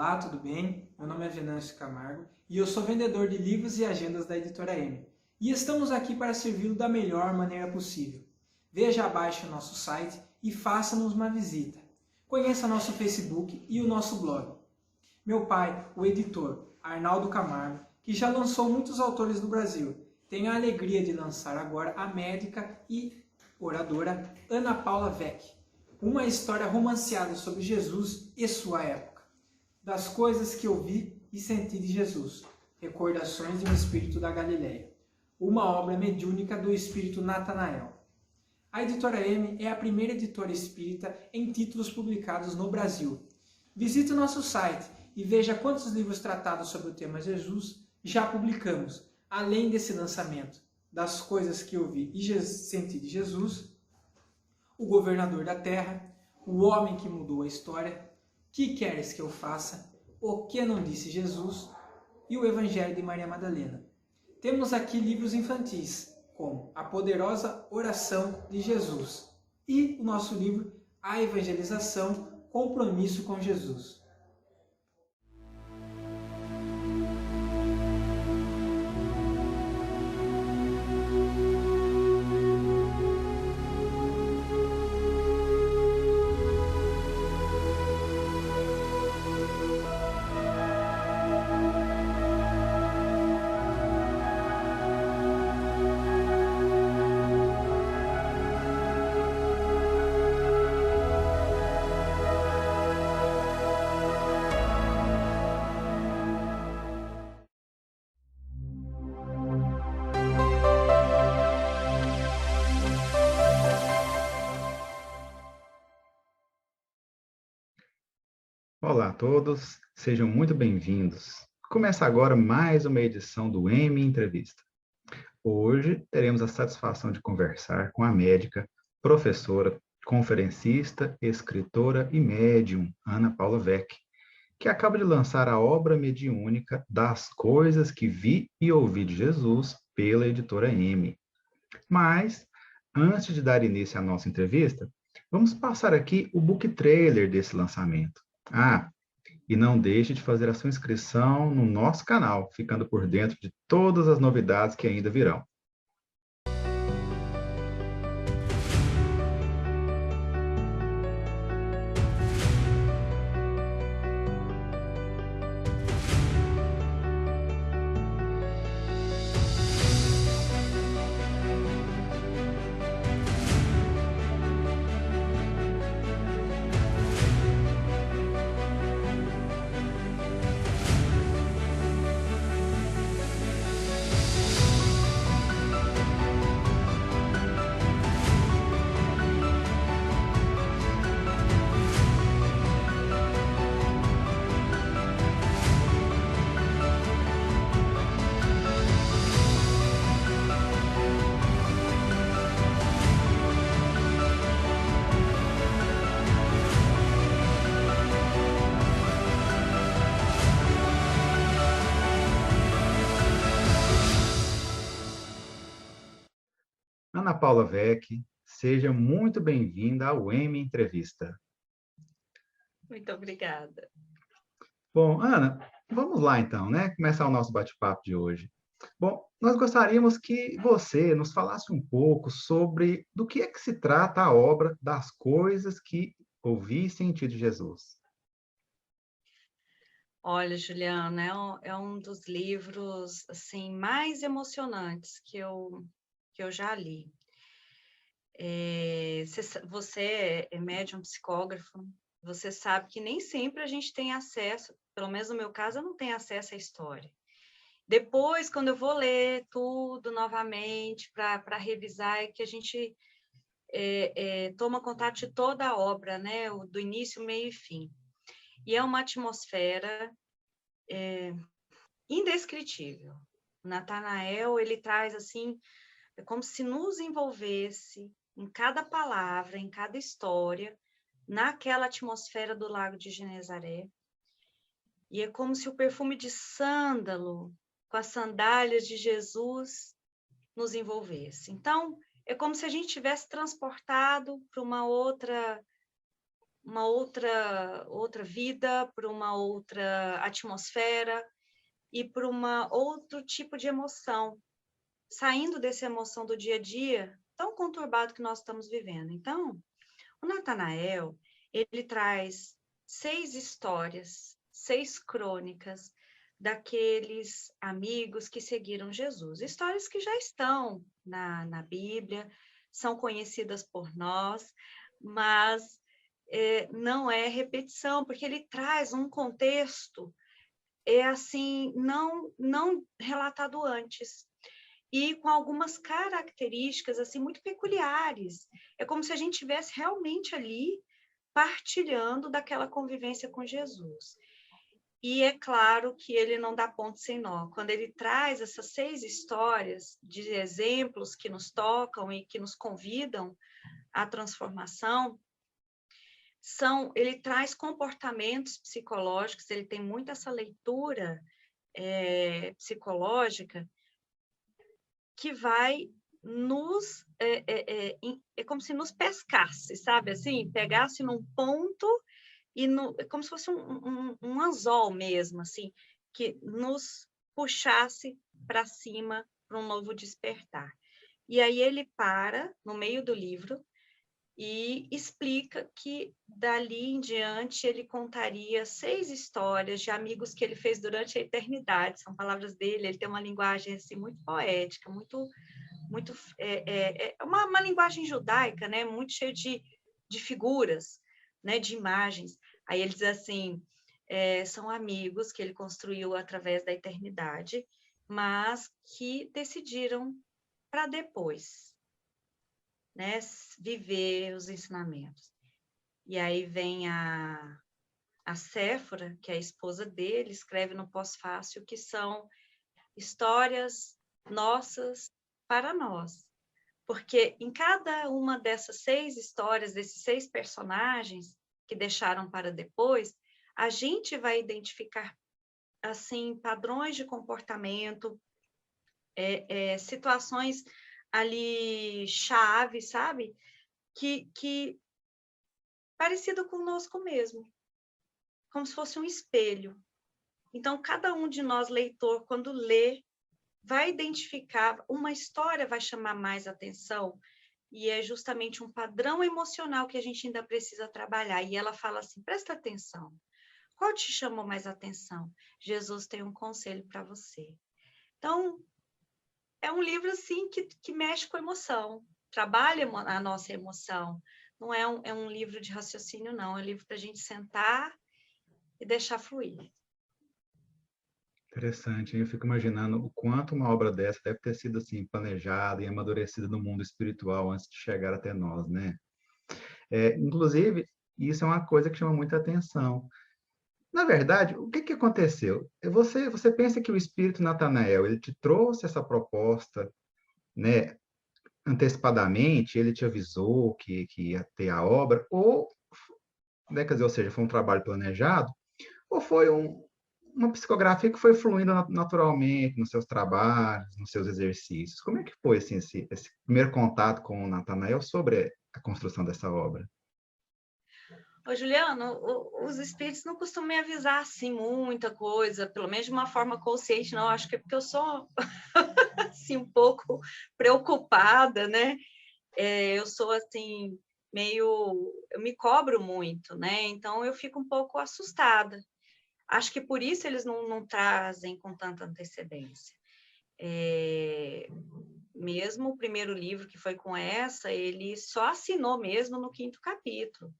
Olá, tudo bem? Meu nome é Venâncio Camargo e eu sou vendedor de livros e agendas da Editora M. E estamos aqui para servi-lo da melhor maneira possível. Veja abaixo o nosso site e faça-nos uma visita. Conheça nosso Facebook e o nosso blog. Meu pai, o editor Arnaldo Camargo, que já lançou muitos autores do Brasil, tem a alegria de lançar agora a médica e oradora Ana Paula Vecchi, uma história romanceada sobre Jesus e sua época. Das coisas que eu vi e senti de Jesus, Recordações de um Espírito da Galileia, uma obra mediúnica do Espírito Natanael. A Editora M é a primeira editora espírita em títulos publicados no Brasil. Visite o nosso site e veja quantos livros tratados sobre o tema Jesus já publicamos, além desse lançamento, Das Coisas que Eu Vi e Senti de Jesus, O Governador da Terra, O Homem que Mudou a História, Que Queres que Eu Faça, O Que Não Disse Jesus e o Evangelho de Maria Madalena. Temos aqui livros infantis, como A Poderosa Oração de Jesus e o nosso livro A Evangelização, Compromisso com Jesus. Olá a todos, sejam muito bem-vindos. Começa agora mais uma edição do M Entrevista. Hoje teremos a satisfação de conversar com a médica, professora, conferencista, escritora e médium Ana Paula Vecchi, que acaba de lançar a obra mediúnica Das Coisas que Vi e Ouvi de Jesus pela Editora M. Mas, antes de dar início à nossa entrevista, vamos passar aqui o book trailer desse lançamento. E não deixe de fazer a sua inscrição no nosso canal, ficando por dentro de todas as novidades que ainda virão. Ana Paula Vecchi, seja muito bem-vinda ao M Entrevista. Muito obrigada. Bom, Ana, vamos lá então, né? Começar o nosso bate-papo de hoje. Bom, nós gostaríamos que você nos falasse um pouco sobre do que é que se trata a obra Das Coisas que Ouvi e Senti de Jesus. Olha, Juliana, é um dos livros assim mais emocionantes que eu já li. Você é médium psicógrafo, você sabe que nem sempre a gente tem acesso, pelo menos no meu caso, eu não tenho acesso à história. Depois, quando eu vou ler tudo novamente para revisar, é que a gente toma contato de toda a obra, né? Do início, meio e fim. E é uma atmosfera indescritível. O Natanael, ele traz assim, é como se nos envolvesse em cada palavra, em cada história, naquela atmosfera do Lago de Genezaré. E é como se o perfume de sândalo, com as sandálias de Jesus, nos envolvesse. Então, é como se a gente tivesse transportado para uma outra outra vida, para uma outra atmosfera e para outro tipo de emoção, saindo dessa emoção do dia a dia tão conturbado que nós estamos vivendo. Então, o Natanael, ele traz 6 histórias, 6 crônicas daqueles amigos que seguiram Jesus. Histórias que já estão na Bíblia, são conhecidas por nós, mas não é repetição, porque ele traz um contexto assim, não relatado antes, e com algumas características assim muito peculiares. É como se a gente estivesse realmente ali partilhando daquela convivência com Jesus. E é claro que ele não dá ponto sem nó. Quando ele traz essas 6 histórias de exemplos que nos tocam e que nos convidam à transformação, ele traz comportamentos psicológicos, ele tem muito essa leitura psicológica que vai nos... É como se nos pescasse, sabe? Assim, pegasse num ponto e como se fosse um anzol mesmo, assim, que nos puxasse para cima para um novo despertar. E aí ele para no meio do livro e explica que dali em diante ele contaria 6 histórias de amigos que ele fez durante a eternidade. São palavras dele. Ele tem uma linguagem assim muito poética, muito uma linguagem judaica, né? Muito cheia de figuras, né? De imagens. Aí ele diz assim, são amigos que ele construiu através da eternidade, mas que decidiram para depois, né, viver os ensinamentos. E aí vem a Séfora, que é a esposa dele, escreve no pós-fácil que são histórias nossas para nós. Porque em cada uma dessas 6 histórias, desses 6 personagens que deixaram para depois, a gente vai identificar assim padrões de comportamento, situações ali chave, sabe? Que parecido conosco mesmo, como se fosse um espelho. Então, cada um de nós, leitor, quando lê, vai identificar, uma história vai chamar mais atenção, e é justamente um padrão emocional que a gente ainda precisa trabalhar. E ela fala assim, presta atenção, qual te chamou mais atenção? Jesus tem um conselho para você. Então, é um livro assim que mexe com a emoção, trabalha a nossa emoção. Não é um livro de raciocínio, não. É um livro para a gente sentar e deixar fluir. Interessante, hein? Eu fico imaginando o quanto uma obra dessa deve ter sido assim planejada e amadurecida no mundo espiritual antes de chegar até nós, né? Inclusive, isso é uma coisa que chama muita atenção. Na verdade, o que aconteceu? Você pensa que o Espírito Natanael, ele te trouxe essa proposta, né, antecipadamente, ele te avisou que ia ter a obra, ou, né, quer dizer, ou seja, foi um trabalho planejado, ou foi uma psicografia que foi fluindo naturalmente nos seus trabalhos, nos seus exercícios? Como é que foi assim, esse primeiro contato com o Natanael sobre a construção dessa obra? Ô, Juliano, os espíritos não costumam me avisar assim muita coisa, pelo menos de uma forma consciente, não. Acho que é porque eu sou assim um pouco preocupada, né? Eu sou assim eu me cobro muito, né? Então eu fico um pouco assustada. Acho que por isso eles não trazem com tanta antecedência. Mesmo o primeiro livro, que foi com essa, ele só assinou mesmo no 5º capítulo.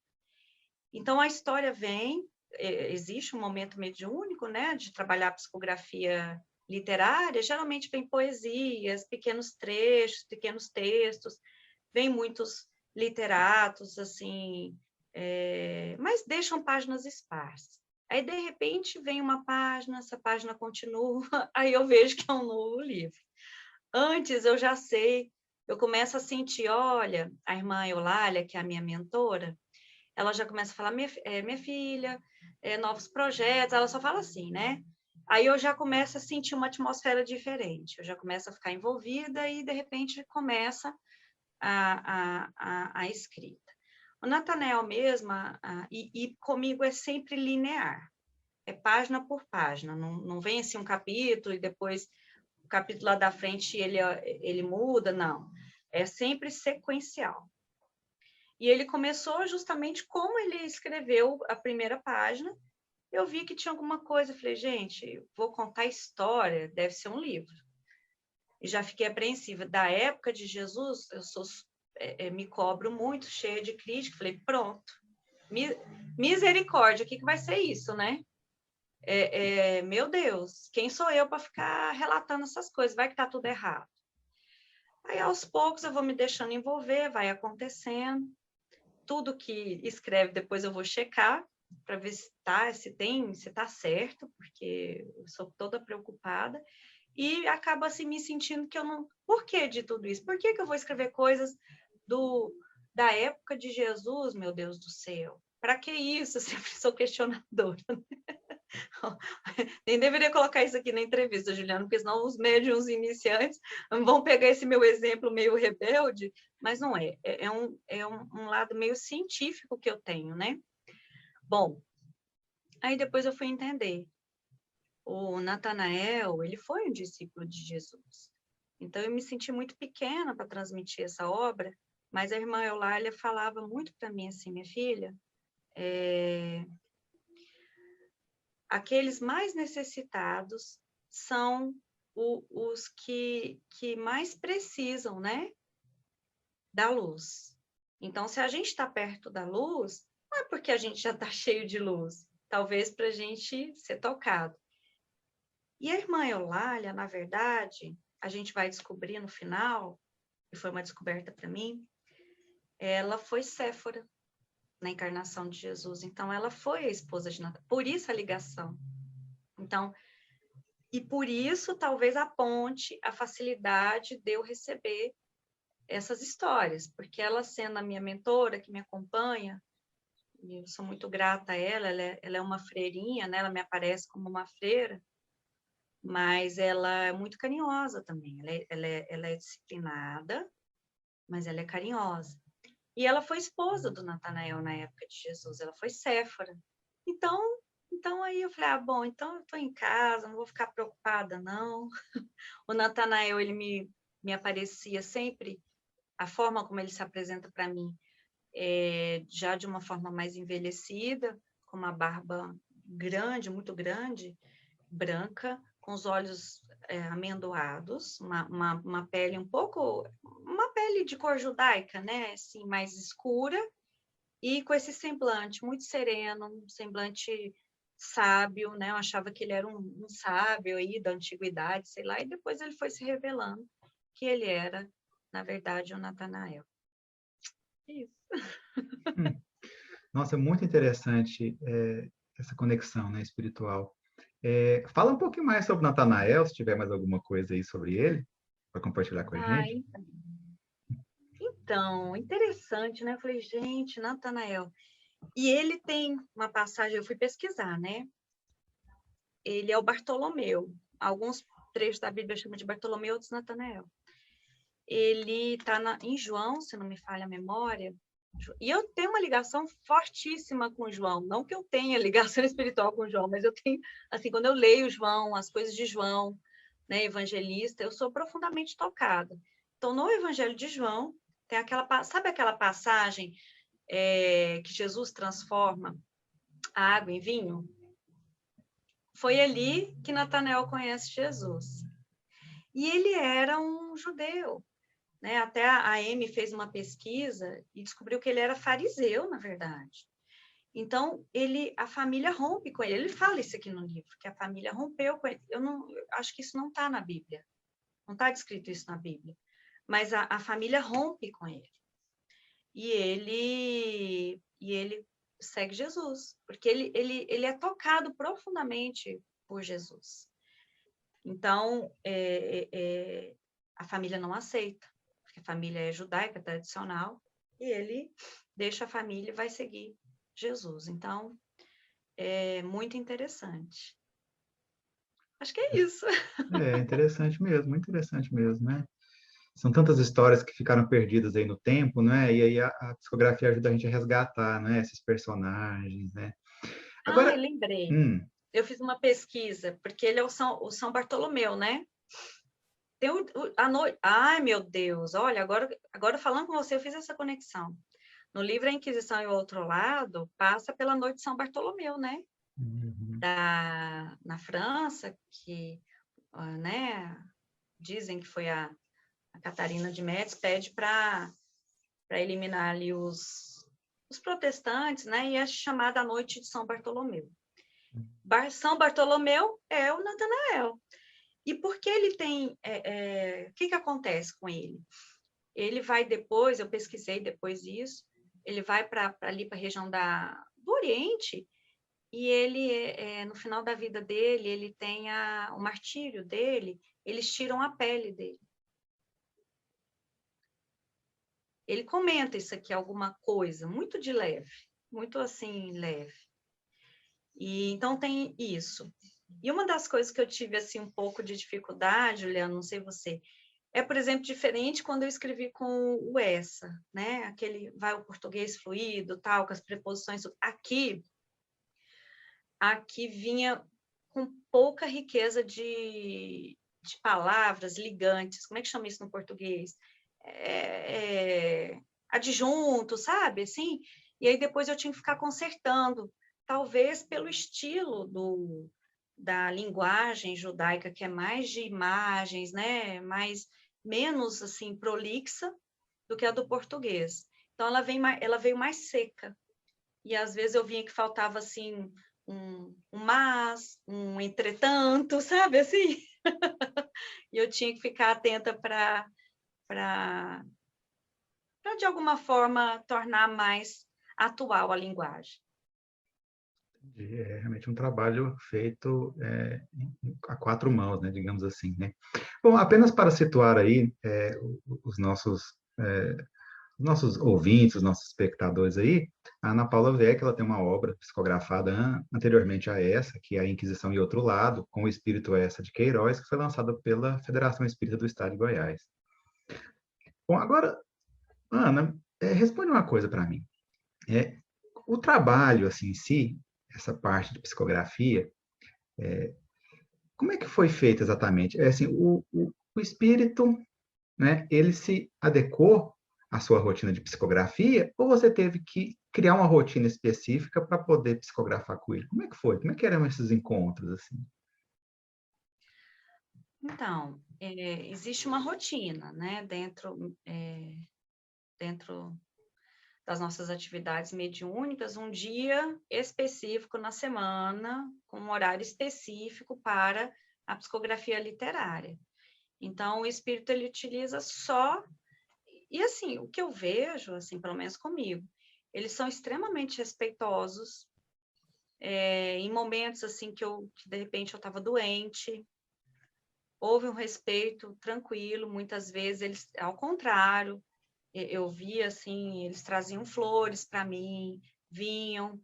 Então, a história vem, existe um momento mediúnico, né, de trabalhar a psicografia literária, geralmente vem poesias, pequenos trechos, pequenos textos, vem muitos literatos, assim, mas deixam páginas esparsas. Aí, de repente, vem uma página, essa página continua, aí eu vejo que é um novo livro. Antes, eu já sei, eu começo a sentir, olha, a irmã Eulália, que é a minha mentora, ela já começa a falar, minha filha, novos projetos, ela só fala assim, né? Aí eu já começo a sentir uma atmosfera diferente, eu já começo a ficar envolvida e, de repente, começa a escrita. O Natanael mesmo, e comigo é sempre linear, é página por página, não vem assim um capítulo e depois o capítulo lá da frente ele muda, não. É sempre sequencial. E ele começou justamente como ele escreveu a primeira página. Eu vi que tinha alguma coisa, eu falei, gente, vou contar a história, deve ser um livro. E já fiquei apreensiva. Da época de Jesus, me cobro muito, cheia de crítica. Falei, pronto, misericórdia, o que vai ser isso, né? Meu Deus, quem sou eu para ficar relatando essas coisas? Vai que tá tudo errado. Aí, aos poucos, eu vou me deixando envolver, vai acontecendo. Tudo que escreve, depois eu vou checar para ver se tá certo, porque eu sou toda preocupada. E acaba assim me sentindo que eu não... Por que de tudo isso? Por que eu vou escrever coisas da época de Jesus, meu Deus do céu? Para que isso? Eu sempre sou questionadora. Nem deveria colocar isso aqui na entrevista, Juliana, porque senão os médiuns iniciantes vão pegar esse meu exemplo meio rebelde, mas não é. É um lado meio científico que eu tenho, né? Bom, aí depois eu fui entender. O Natanael, ele foi um discípulo de Jesus. Então, eu me senti muito pequena para transmitir essa obra, mas a irmã Eulália falava muito para mim assim, minha filha, aqueles mais necessitados são os que mais precisam, né, da luz. Então, se a gente está perto da luz, não é porque a gente já está cheio de luz, talvez para a gente ser tocado. E a irmã Eulália, na verdade, a gente vai descobrir no final, e foi uma descoberta para mim, ela foi Séfora na encarnação de Jesus. Então, ela foi a esposa de Natan. Por isso a ligação. Então, e por isso, talvez, a ponte, a facilidade de eu receber essas histórias, porque ela sendo a minha mentora, que me acompanha, e eu sou muito grata a ela, ela é uma freirinha, né? Ela me aparece como uma freira, mas ela é muito carinhosa também, ela é disciplinada, mas ela é carinhosa. E ela foi esposa do Natanael na época de Jesus, ela foi Séfora. Então aí eu falei, bom, então eu estou em casa, não vou ficar preocupada, não. O Natanael, ele me aparecia sempre, a forma como ele se apresenta para mim, já de uma forma mais envelhecida, com uma barba grande, muito grande, branca, com os olhos amendoados, uma pele uma pele de cor judaica, né, assim, mais escura, e com esse semblante muito sereno, um semblante sábio, né, eu achava que ele era um sábio aí da antiguidade, sei lá, e depois ele foi se revelando que ele era, na verdade, o Natanael. Isso. Nossa, é muito interessante essa conexão, né, espiritual. Fala um pouquinho mais sobre Natanael, se tiver mais alguma coisa aí sobre ele, para compartilhar com a gente. Então, interessante, né? Eu falei, gente, Natanael. E ele tem uma passagem, eu fui pesquisar, né? Ele é o Bartolomeu. Alguns trechos da Bíblia chamam de Bartolomeu, outros Natanael. Ele está em João, se não me falha a memória, e eu tenho uma ligação fortíssima com João, não que eu tenha ligação espiritual com João, mas eu tenho, assim, quando eu leio João, as coisas de João, né, evangelista, eu sou profundamente tocada. Então, no Evangelho de João, tem sabe aquela passagem que Jesus transforma a água em vinho? Foi ali que Natanael conhece Jesus. E ele era um judeu, né? Até a Amy fez uma pesquisa e descobriu que ele era fariseu, na verdade. Então, a família rompe com ele. Ele fala isso aqui no livro, que a família rompeu com ele. Eu acho que isso não está na Bíblia. Não está descrito isso na Bíblia. Mas a família rompe com ele. E ele segue Jesus, porque ele é tocado profundamente por Jesus. Então, a família não aceita, porque a família é judaica, tradicional, e ele deixa a família e vai seguir Jesus. Então, é muito interessante. Acho que é isso. Interessante mesmo, muito interessante mesmo, né? São tantas histórias que ficaram perdidas aí no tempo, né? E aí a psicografia ajuda a gente a resgatar, né? Esses personagens, né? Ah, eu Agora, lembrei. Eu fiz uma pesquisa, porque ele é o São Bartolomeu, né? Tem a noite. Ai, meu Deus, olha, agora falando com você, eu fiz essa conexão. No livro A Inquisição e o Outro Lado, passa pela noite de São Bartolomeu, né? Na França, que, né, dizem que foi a Catarina de Médici, pede para eliminar ali os protestantes, né? E é chamada a noite de São Bartolomeu. São Bartolomeu é o Natanael. E por que ele tem... o que acontece com ele? Ele vai depois, eu pesquisei depois isso, ele vai ali para a região do Oriente, e ele, no final da vida dele, ele tem o martírio dele, eles tiram a pele dele. Ele comenta isso aqui, alguma coisa, muito de leve, muito assim, leve. E então tem isso. E uma das coisas que eu tive, assim, um pouco de dificuldade, Juliana, não sei você, é, por exemplo, diferente quando eu escrevi com o essa, né? Aquele vai o português fluido, tal, com as preposições. Aqui vinha com pouca riqueza de palavras ligantes. Como é que chama isso no português? Adjunto, sabe? Assim, e aí depois eu tinha que ficar consertando, talvez pelo estilo da linguagem judaica, que é mais de imagens, né? Menos assim prolixa do que a do português. Então ela veio mais seca. E às vezes eu vinha que faltava assim um mas, um entretanto, sabe assim? E eu tinha que ficar atenta para de alguma forma tornar mais atual a linguagem. é realmente um trabalho feito a quatro mãos, né, digamos assim, né? Bom, apenas para situar aí os nossos ouvintes, os nossos espectadores aí, a Ana Paula Vecchi, ela tem uma obra psicografada anteriormente a essa, que é A Inquisição e Outro Lado, com o Espírito Essa de Queiroz, que foi lançada pela Federação Espírita do Estado de Goiás. Bom, agora, Ana, responde uma coisa para mim. O trabalho, assim, em si, essa parte de psicografia, como é que foi feito exatamente? Assim, o espírito, né, ele se adequou à sua rotina de psicografia ou você teve que criar uma rotina específica para poder psicografar com ele? Como é que foi? Como é que eram esses encontros, assim? Então, existe uma rotina, né, dentro das nossas atividades mediúnicas, um dia específico na semana, com um horário específico para a psicografia literária. Então, o espírito, ele utiliza só... E, assim, o que eu vejo, assim, pelo menos comigo, eles são extremamente respeitosos, em momentos, assim, que de repente, eu estava doente, houve um respeito tranquilo, muitas vezes, eles, ao contrário, eu via, assim, eles traziam flores para mim, vinham,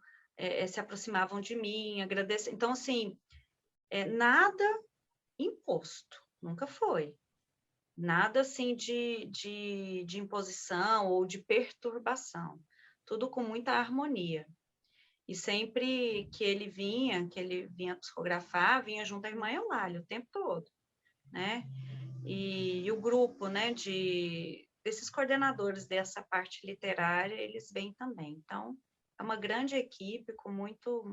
se aproximavam de mim, agradecem. Então, assim, nada imposto, nunca foi. Nada, assim, de imposição ou de perturbação. Tudo com muita harmonia. E sempre que ele vinha psicografar, vinha junto à irmã Eulália o tempo todo, né? E o grupo, né, desses coordenadores dessa parte literária, eles vêm também. Então, é uma grande equipe com muito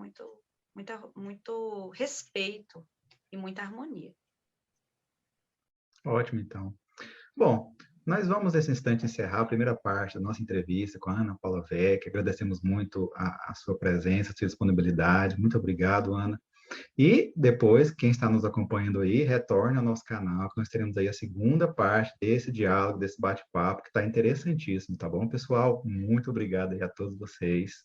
respeito e muita harmonia. Ótimo, então. Bom, nós vamos nesse instante encerrar a primeira parte da nossa entrevista com a Ana Paula Vecchi. Agradecemos muito a sua presença, a sua disponibilidade. Muito obrigado, Ana. E depois, quem está nos acompanhando aí, retorne ao nosso canal, que nós teremos aí a segunda parte desse diálogo, desse bate-papo, que está interessantíssimo, tá bom, pessoal? Muito obrigado aí a todos vocês.